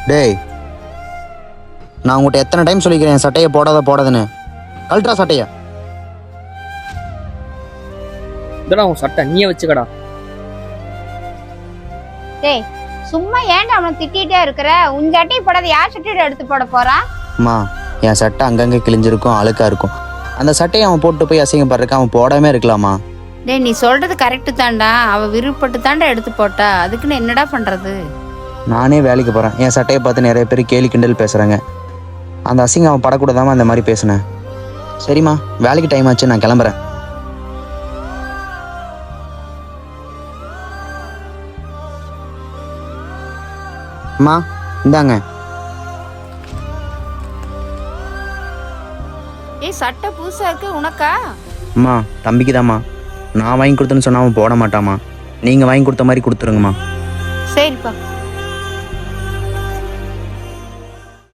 டேய், நான் உங்கள்கிட்ட எத்தனை டைம் சொல்லிக்கிறேன் சட்டையை போடாதுன்னு. கழட்டா சட்டையா. இதடா உன் சட்டை, நீயே வச்சுக்கடா. டேய், சும்மா ஏன்டா அவனை திட்டிகிட்டே இருக்கிற? உன் சட்டையை போடாத யார் சட்டையை எடுத்து போட போறான்? அம்மா, என் சட்டை அங்கங்கே கிழிஞ்சிருக்கும், அழுக்கா இருக்கும். அந்த சட்டையை அவன் போட்டு போய் அசிங்கப்படுறக்க அவன் போடாமே இருக்கலாமா? டேய், நீ சொல்றது கரெக்டு தான்டா. அவ விருப்பப்பட்டு தான்டா எடுத்து போட்டா. அதுக்குன்னு என்னடா பண்றது? நானே வேலைக்கு போகிறேன், என் சட்டையை பார்த்து நிறைய பேர் கேலி கிண்டல் பேசுகிறாங்க. அந்த அசிங்கம் அவன் படக்கூடாதாம அந்த மாதிரி பேசுனேன். சரிம்மா, வேலைக்கு டைம் ஆச்சு, நான் கிளம்புறேன். அம்மா, இந்தாங்க. ஏய், சட்டை புதுசா இருக்கு உனக்கா? அம்மா, தம்பிக்கு தாம்மா. நான் வாங்கி கொடுத்தேன்னு சொன்னா அவன் போட மாட்டாமா. நீங்கள் வாங்கி கொடுத்த மாதிரி கொடுத்துருங்கம்மா. சரிப்பா.